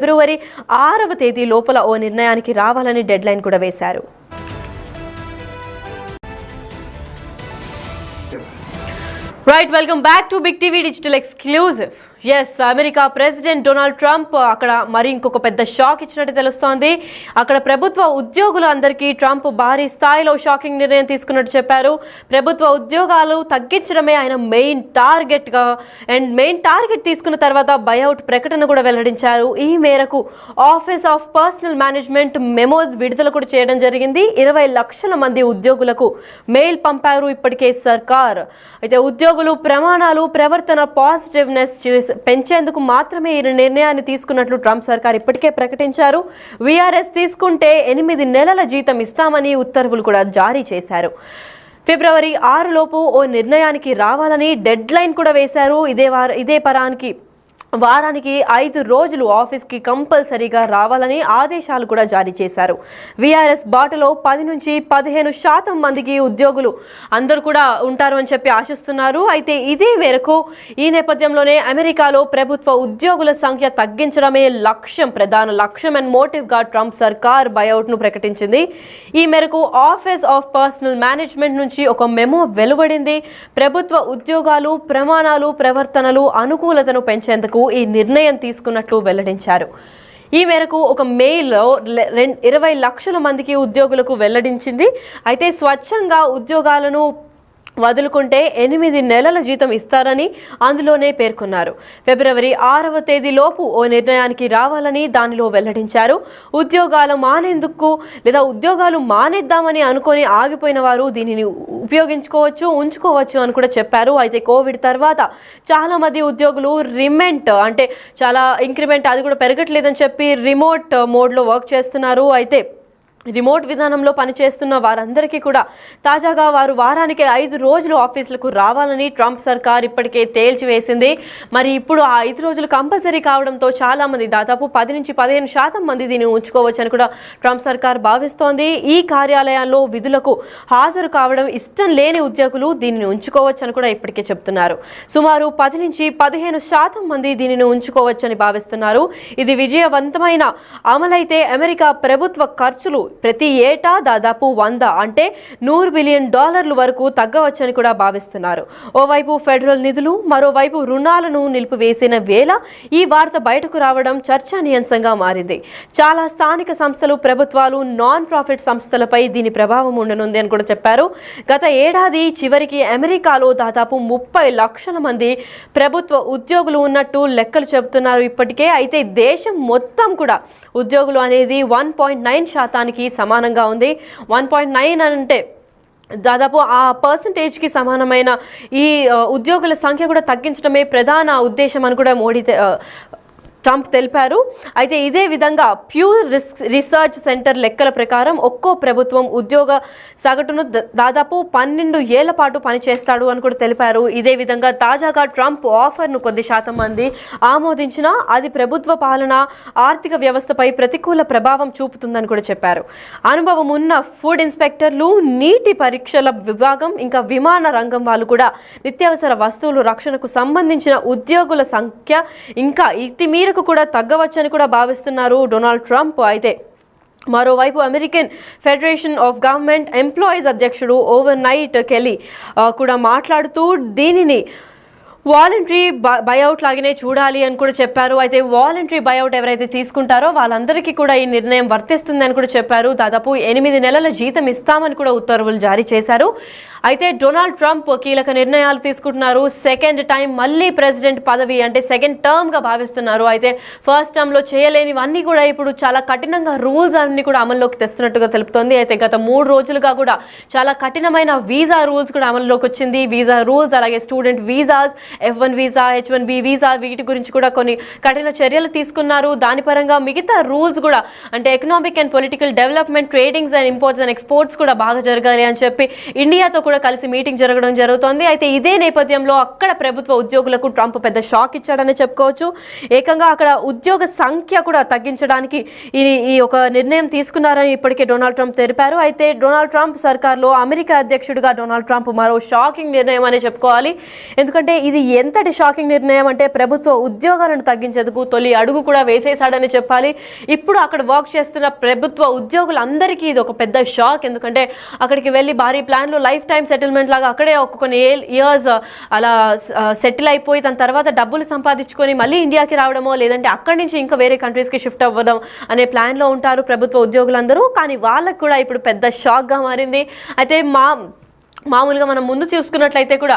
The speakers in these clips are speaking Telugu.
ఫిబ్రవరి 6వ తేదీ లోపల ఓ నిర్ణయానికి రావాలని డెడ్ లైన్ కూడా వేశారు. Right, welcome back to Big TV digital exclusive. Yes, America president Donald Trump అక్కడ మరి ఇంకొక పెద్ద షాక్ ఇచ్చినట్టు తెలుస్తోంది. అక్కడ ప్రభుత్వ ఉద్యోగులందరికీ ట్రంప్ భారీ స్థాయిలో షాకింగ్ నిర్ణయం తీసుకున్నట్టు చెప్పారు. ప్రభుత్వ ఉద్యోగాలు తగ్గించడమే ఆయన మెయిన్ టార్గెట్ తీసుకున్న తర్వాత బైఅవుట్ ప్రకటన కూడా వెల్లడించారు. ఈ మేరకు office of personal management memo విడుదల కూడా చేయడం జరిగింది. 20 లక్షల మంది ఉద్యోగులకు మెయిల్ పంపారు ఇప్పటికే సర్కార్. అయితే ఉద్యోగులు ప్రమాణాలు, ప్రవర్తన, పాజిటివ్నెస్ పెంచేందుకు మాత్రమే ఈ నిర్ణయాన్ని తీసుకున్నట్లు ట్రంప్ సర్కార్ ఇప్పటికే ప్రకటించారు. వీఆర్ఎస్ తీసుకుంటే 8 నెలల జీతం ఇస్తామని ఉత్తర్వులు కూడా జారీ చేశారు. ఫిబ్రవరి 6 లోపు ఓ నిర్ణయానికి రావాలని డెడ్ లైన్ కూడా వేశారు. వారానికి 5 రోజులు ఆఫీస్కి కంపల్సరీగా రావాలని ఆదేశాలు కూడా జారీ చేశారు. వీఆర్ఎస్ బాటలో 10 నుంచి 15% మందికి ఉద్యోగులు అందరూ కూడా ఉంటారు అని చెప్పి ఆశిస్తున్నారు. అయితే ఇదే మేరకు ఈ నేపథ్యంలోనే అమెరికాలో ప్రభుత్వ ఉద్యోగుల సంఖ్య తగ్గించడమే ప్రధాన లక్ష్యం అండ్ మోటివ్గా ట్రంప్ సర్కార్ బైఅవుట్ను ప్రకటించింది. ఈ మేరకు ఆఫీస్ ఆఫ్ పర్సనల్ మేనేజ్మెంట్ నుంచి ఒక మెమో వెలువడింది. ప్రభుత్వ ఉద్యోగాలు, ప్రమాణాలు, ప్రవర్తనలు, అనుకూలతను పెంచేందుకు ఈ నిర్ణయం తీసుకున్నట్లు వెల్లడించారు. ఈ మేరకు ఒక మెయిల్లో 20 లక్షల మందికి ఉద్యోగులకు వెల్లడించింది. అయితే స్వచ్ఛంగా ఉద్యోగాలను వదులుకుంటే 8 నెలల జీతం ఇస్తారని అందులోనే పేర్కొన్నారు. ఫిబ్రవరి 6వ తేదీ లోపు ఓ నిర్ణయానికి రావాలని దానిలో వెల్లడించారు. ఉద్యోగాలు మానేద్దామని అనుకొని ఆగిపోయిన వారు దీనిని ఉంచుకోవచ్చు అని కూడా చెప్పారు. అయితే కోవిడ్ తర్వాత చాలా మంది ఉద్యోగులు చాలా ఇంక్రిమెంట్ అది కూడా పెరగట్లేదని చెప్పి రిమోట్ మోడ్లో వర్క్ చేస్తున్నారు. అయితే రిమోట్ విధానంలో పనిచేస్తున్న వారందరికీ కూడా తాజాగా వారు వారానికి 5 రోజులు ఆఫీసులకు రావాలని ట్రంప్ సర్కార్ ఇప్పటికే తేల్చివేసింది. మరి ఇప్పుడు ఆ 5 రోజులు కంపల్సరీ కావడంతో చాలా మంది, దాదాపు 10 నుంచి 15% మంది దీన్ని ఉంచుకోవచ్చని కూడా ట్రంప్ సర్కార్ భావిస్తోంది. ఈ కార్యాలయాల్లో విధులకు హాజరు కావడం ఇష్టం లేని ఉద్యోగులు దీనిని ఉంచుకోవచ్చని కూడా ఇప్పటికే చెప్తున్నారు. సుమారు 10 నుంచి 15% మంది దీనిని ఉంచుకోవచ్చని భావిస్తున్నారు. ఇది విజయవంతమైన అమలైతే అమెరికా ప్రభుత్వ ఖర్చులు ప్రతి ఏటా దాదాపు $100 బిలియన్ వరకు తగ్గవచ్చని కూడా భావిస్తున్నారు. ఓవైపు ఫెడరల్ నిధులు, మరోవైపు రుణాలను నిలిపివేసిన వేళ ఈ వార్త బయటకు రావడం చర్చనీయాంశంగా మారింది. చాలా స్థానిక సంస్థలు, ప్రభుత్వాలు, నాన్ ప్రాఫిట్ సంస్థలపై దీని ప్రభావం ఉండనుంది అని కూడా చెప్పారు. గత ఏడాది చివరికి అమెరికాలో దాదాపు 30 లక్షల మంది ప్రభుత్వ ఉద్యోగులు ఉన్నట్టు లెక్కలు చెబుతున్నారు ఇప్పటికే. అయితే దేశం మొత్తం కూడా ఉద్యోగులు అనేది 1.9% సమానంగా ఉంది. 1.9 అంటే దాదాపు ఆ పర్సంటేజ్కి సమానమైన ఈ ఉద్యోగుల సంఖ్య కూడా తగ్గించడమే ప్రధాన ఉద్దేశం అని కూడా ట్రంప్ తెలిపారు. అయితే ఇదే విధంగా ప్యూర్ రీసెర్చ్ సెంటర్ లెక్కల ప్రకారం ఒక్కో ప్రభుత్వం ఉద్యోగ సగటును దాదాపు 12 ఏళ్ల పాటు పనిచేస్తాడు అని కూడా తెలిపారు. ఇదే విధంగా తాజాగా ట్రంప్ ఆఫర్ను కొద్ది శాతం మంది ఆమోదించినా అది ప్రభుత్వ పాలన, ఆర్థిక వ్యవస్థపై ప్రతికూల ప్రభావం చూపుతుందని కూడా చెప్పారు. అనుభవం ఉన్న ఫుడ్ ఇన్స్పెక్టర్లు, నీటి పరీక్షల విభాగం, ఇంకా విమాన రంగం వాళ్ళు కూడా నిత్యావసర వస్తువులు రక్షణకు సంబంధించిన ఉద్యోగుల సంఖ్య ఇంకా ఇతిమీర కూడా తగ్గవచ్చని కూడా భావిస్తున్నారు డొనాల్డ్ ట్రంప్. అయితే మరోవైపు American federation of government employees అధ్యక్షుడు ఓవర్నైట్ కెల్లీ కూడా మాట్లాడుతూ దీనిని వాలంటరీ బైఅవుట్ లాగానే చూడాలి అని కూడా చెప్పారు. అయితే వాలంటరీ బైఅవుట్ ఎవరైతే తీసుకుంటారో వాళ్ళందరికీ కూడా ఈ నిర్ణయం వర్తిస్తుందని కూడా చెప్పారు. దాదాపు 8 నెలల జీతం ఇస్తామని కూడా ఉత్తర్వులు జారీ చేశారు. అయితే డొనాల్డ్ ట్రంప్ కీలక నిర్ణయాలు తీసుకుంటున్నారు. సెకండ్ టైం మళ్ళీ ప్రెసిడెంట్ పదవి అంటే సెకండ్ టర్మ్గా భావిస్తున్నారు. అయితే ఫస్ట్ టర్మ్లో చేయలేనివన్నీ కూడా ఇప్పుడు చాలా కఠినంగా రూల్స్ అన్ని కూడా అమల్లోకి తెస్తున్నట్టుగా తెలుపుతోంది. అయితే గత 3 రోజులుగా కూడా చాలా కఠినమైన వీసా రూల్స్ కూడా అమల్లోకి వచ్చింది. వీసా రూల్స్, అలాగే student visas, F1 visa, H1B visa, వీటి గురించి కూడా కొన్ని కఠిన చర్యలు తీసుకున్నారు. దాని పరంగా మిగతా రూల్స్ కూడా అంటే economic and political development, tradings and imports and exports కూడా బాగా జరగాలి అని చెప్పి ఇండియాతో కూడా కలిసి మీటింగ్ జరగడం జరుగుతోంది. అయితే ఇదే నేపథ్యంలో అక్కడ ప్రభుత్వ ఉద్యోగులకు ట్రంప్ పెద్ద షాక్ ఇచ్చాడని చెప్పుకోవచ్చు. ఏకంగా అక్కడ ఉద్యోగ సంఖ్య కూడా తగ్గించడానికి ఈ ఒక నిర్ణయం తీసుకున్నారని ఇప్పటికే డొనాల్డ్ ట్రంప్ తెలిపారు. అయితే డొనాల్డ్ ట్రంప్ సర్కార్లో అమెరికా అధ్యక్షుడిగా డొనాల్డ్ ట్రంప్ మరో షాకింగ్ నిర్ణయం అని చెప్పుకోవాలి. ఎందుకంటే ఇది ఇది ఎంతటి షాకింగ్ నిర్ణయం అంటే ప్రభుత్వ ఉద్యోగాలను తగ్గించేందుకు తొలి అడుగు కూడా వేసేశాడని చెప్పాలి. ఇప్పుడు అక్కడ వర్క్ చేస్తున్న ప్రభుత్వ ఉద్యోగులందరికీ ఇది ఒక పెద్ద షాక్. ఎందుకంటే అక్కడికి వెళ్ళి భారీ ప్లాన్లు లైఫ్ టైం సెటిల్మెంట్ లాగా అక్కడే కొన్ని ఇయర్స్ అలా సెటిల్ అయిపోయి దాని తర్వాత డబ్బులు సంపాదించుకొని మళ్ళీ ఇండియాకి రావడమో లేదంటే అక్కడి నుంచి ఇంకా వేరే కంట్రీస్కి షిఫ్ట్ అవ్వడం అనే ప్లాన్లో ఉంటారు ప్రభుత్వ ఉద్యోగులందరూ. కానీ వాళ్ళకు కూడా ఇప్పుడు పెద్ద షాక్గా మారింది. అయితే మామూలుగా మనం ముందు చూసుకున్నట్లయితే కూడా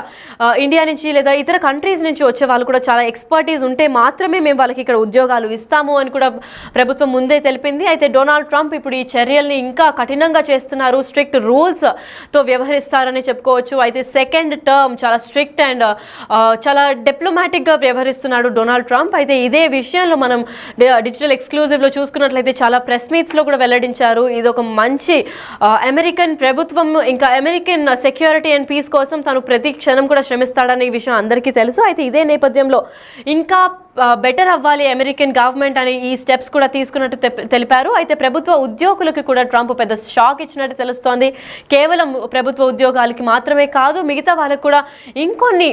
ఇండియా నుంచి లేదా ఇతర కంట్రీస్ నుంచి వచ్చే వాళ్ళు కూడా చాలా ఎక్స్పర్టీస్ ఉంటే మాత్రమే మేము వాళ్ళకి ఇక్కడ ఉద్యోగాలు ఇస్తాము అని కూడా ప్రభుత్వం ముందే తెలిపింది. అయితే డొనాల్డ్ ట్రంప్ ఇప్పుడు ఈ చర్యల్ని ఇంకా కఠినంగా చేస్తున్నారు, స్ట్రిక్ట్ రూల్స్తో వ్యవహరిస్తారని చెప్పుకోవచ్చు. అయితే సెకండ్ టర్మ్ చాలా స్ట్రిక్ట్ అండ్ చాలా డిప్లొమాటిక్గా వ్యవహరిస్తున్నాడు డొనాల్డ్ ట్రంప్. అయితే ఇదే విషయంలో మనం డిజిటల్ ఎక్స్క్లూజివ్లో చూసుకున్నట్లయితే చాలా ప్రెస్ మీట్స్లో కూడా వెల్లడించారు. ఇది ఒక మంచి అమెరికన్ ప్రభుత్వం ఇంకా అమెరికన్ సెక్యూరిటీ అండ్ పీస్ కోసం తను ప్రతి క్షణం కూడా శ్రమిస్తాడనే విషయం అందరికీ తెలుసు. అయితే ఇదే నేపథ్యంలో ఇంకా బెటర్ అవ్వాలి అమెరికన్ గవర్నమెంట్ అని ఈ స్టెప్స్ కూడా తీసుకున్నట్టు తెలిపారు. అయితే ప్రభుత్వ ఉద్యోగులకు కూడా ట్రంప్ పెద్ద షాక్ ఇచ్చినట్టు తెలుస్తోంది. కేవలం ప్రభుత్వ ఉద్యోగాలకి మాత్రమే కాదు, మిగతా వాళ్ళకు కూడా ఇంకొన్ని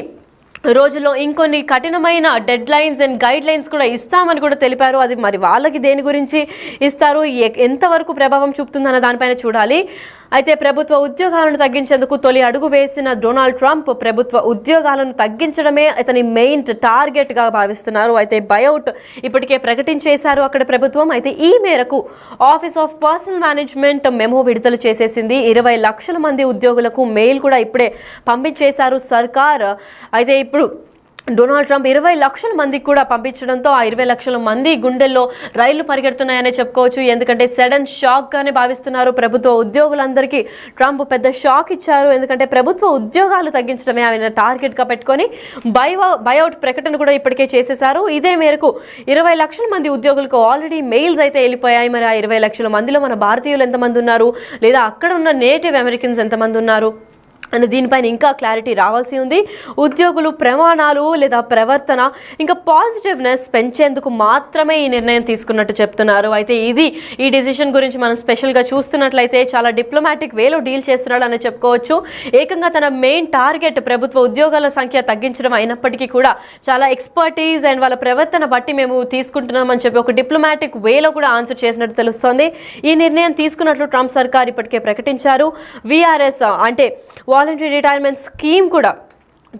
రోజుల్లో ఇంకొన్ని కఠినమైన dead lines and guide lines కూడా ఇస్తామని కూడా తెలిపారు. అది మరి వాళ్ళకి దేని గురించి ఇస్తారు, ఎంతవరకు ప్రభావం చూపుతుందన్న దానిపైన చూడాలి. అయితే ప్రభుత్వ ఉద్యోగాలను తగ్గించేందుకు తొలి అడుగు వేసిన డొనాల్డ్ ట్రంప్ ప్రభుత్వ ఉద్యోగాలను తగ్గించడమే అతని మెయిన్ టార్గెట్గా భావిస్తున్నారు. అయితే బయౌట్ ఇప్పటికే ప్రకటించేశారు అక్కడ ప్రభుత్వం. అయితే ఈ మేరకు office of personal management memo విడుదల చేసేసింది. 20 లక్షల మంది ఉద్యోగులకు మెయిల్ కూడా ఇప్పుడే పంపించేశారు సర్కార్. అయితే ఇప్పుడు డొనాల్డ్ ట్రంప్ 20 లక్షల మందికి కూడా పంపించడంతో ఆ 20 లక్షల మంది గుండెల్లో రైళ్లు పరిగెడుతున్నాయనే చెప్పుకోవచ్చు. ఎందుకంటే సడన్ షాక్గానే భావిస్తున్నారు ప్రభుత్వ ఉద్యోగులందరికీ. ట్రంప్ పెద్ద షాక్ ఇచ్చారు. ఎందుకంటే ప్రభుత్వ ఉద్యోగాలు తగ్గించడమే ఆయన టార్గెట్గా పెట్టుకొని బైఅవుట్ ప్రకటన కూడా ఇప్పటికే చేసేశారు. ఇదే మేరకు 20 లక్షల మంది ఉద్యోగులకు ఆల్రెడీ మెయిల్స్ అయితే వెళ్ళిపోయాయి. మరి ఆ 20 లక్షల మందిలో మన భారతీయులు ఎంతమంది ఉన్నారు, లేదా అక్కడ ఉన్న నేటివ్ అమెరికన్స్ ఎంతమంది ఉన్నారు అని దీనిపైన ఇంకా క్లారిటీ రావాల్సి ఉంది. ఉద్యోగులు ప్రమాణాలు లేదా ప్రవర్తన ఇంకా పాజిటివ్నెస్ పెంచేందుకు మాత్రమే ఈ నిర్ణయం తీసుకున్నట్టు చెప్తున్నారు. అయితే ఈ డిసిషన్ గురించి మనం స్పెషల్గా చూస్తున్నట్లయితే చాలా డిప్లొమాటిక్ వేలో డీల్ చేస్తున్నాడు అని చెప్పుకోవచ్చు. ఏకంగా తన మెయిన్ టార్గెట్ ప్రభుత్వ ఉద్యోగాల సంఖ్య తగ్గించడం అయినప్పటికీ కూడా చాలా ఎక్స్పర్టీస్ అండ్ వాళ్ళ ప్రవర్తన బట్టి మేము తీసుకుంటున్నామని చెప్పి ఒక డిప్లొమాటిక్ వేలో కూడా ఆన్సర్ చేసినట్టు తెలుస్తోంది. ఈ నిర్ణయం తీసుకున్నట్లు ట్రంప్ సర్కార్ ఇప్పటికే ప్రకటించారు. విఆర్ఎస్ అంటే వాలంటరీ రిటైర్మెంట్ స్కీమ్ కూడా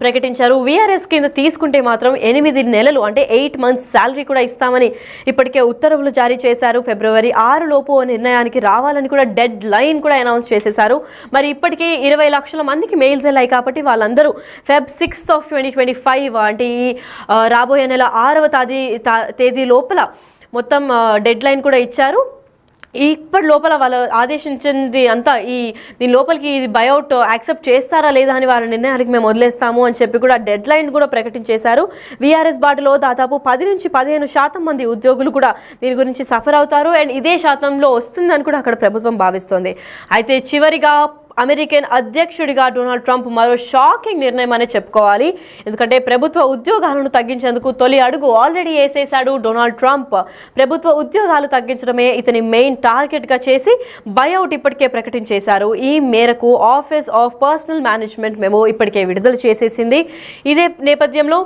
ప్రకటించారు. వీఆర్ఎస్ కింద తీసుకుంటే మాత్రం 8 నెలలు అంటే 8 months శాలరీ కూడా ఇస్తామని ఇప్పటికే ఉత్తర్వులు జారీ చేశారు. ఫిబ్రవరి 6 లోపు నిర్ణయానికి రావాలని కూడా డెడ్ లైన్ కూడా అనౌన్స్ చేసేశారు. మరి ఇప్పటికే 20 లక్షల మందికి మెయిల్స్ వెళ్ళాయి కాబట్టి వాళ్ళందరూ Feb 6th, 2025 అంటే ఈ రాబోయే నెల 6వ తేదీ లోపల మొత్తం డెడ్ లైన్ కూడా ఇచ్చారు. ఇప్పటి లోపల వాళ్ళు ఆదేశించింది అంతా దీని లోపలికి ఇది బైఅవుట్ యాక్సెప్ట్ చేస్తారా లేదా అని వాళ్ళ నిర్ణయానికి మేము వదిలేస్తాము అని చెప్పి కూడా డెడ్ లైన్ కూడా ప్రకటించేశారు. వీఆర్ఎస్ బాటలో దాదాపు 10 నుంచి 15% మంది ఉద్యోగులు కూడా దీని గురించి సఫర్ అవుతారు అండ్ ఇదే శాతంలో వస్తుందని కూడా అక్కడ ప్రభుత్వం భావిస్తోంది. అయితే చివరిగా అమెరికన్ అధ్యక్షుడిగా డొనాల్డ్ ట్రంప్ మరో షాకింగ్ నిర్ణయం అనే చెప్పుకోవాలి. ఎందుకంటే ప్రభుత్వ ఉద్యోగాలను తగ్గించేందుకు తొలి అడుగు ఆల్రెడీ వేసేశాడు డొనాల్డ్ ట్రంప్. ప్రభుత్వ ఉద్యోగాలు తగ్గించడమే ఇతని మెయిన్ టార్గెట్గా చేసి బైఅవుట్ ఇప్పటికే ప్రకటించేశారు. ఈ మేరకు office of personal management memo ఇప్పటికే విడుదల చేసేసింది. ఇదే నేపథ్యంలో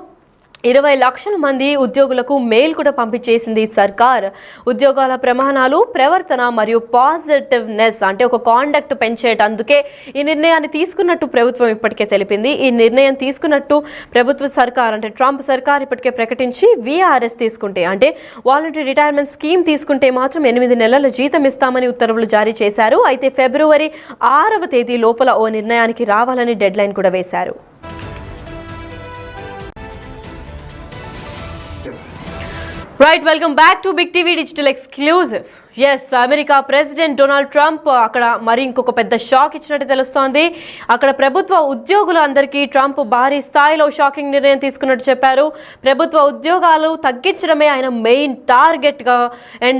20 లక్షల మంది ఉద్యోగులకు మెయిల్ కూడా పంపించేసింది సర్కార్. ఉద్యోగాల ప్రమాణాలు, ప్రవర్తన మరియు పాజిటివ్నెస్ అంటే ఒక కాండక్ట్ పెంచేటందుకే ఈ నిర్ణయాన్ని తీసుకున్నట్టు ప్రభుత్వం ఇప్పటికే తెలిపింది. ఈ నిర్ణయం తీసుకున్నట్టు ప్రభుత్వ సర్కార్ అంటే ట్రంప్ సర్కార్ ఇప్పటికే ప్రకటించి వీఆర్ఎస్ తీసుకుంటే అంటే వాలంటరీ రిటైర్మెంట్ స్కీమ్ తీసుకుంటే మాత్రం 8 నెలల జీతం ఇస్తామని ఉత్తర్వులు జారీ చేశారు. అయితే ఫిబ్రవరి 6వ తేదీ లోపల ఓ నిర్ణయానికి రావాలని డెడ్ లైన్ కూడా వేశారు. Right, welcome back to Big TV Digital Exclusive. Yes, America president Donald Trump అక్కడ మరి ఇంకొక పెద్ద షాక్ ఇచ్చినట్టు తెలుస్తోంది. అక్కడ ప్రభుత్వ ఉద్యోగులందరికీ ట్రంప్ భారీ స్థాయిలో షాకింగ్ నిర్ణయం తీసుకున్నట్టు చెప్పారు. ప్రభుత్వ ఉద్యోగాలు తగ్గించడమే ఆయన మెయిన్ టార్గెట్గా అండ్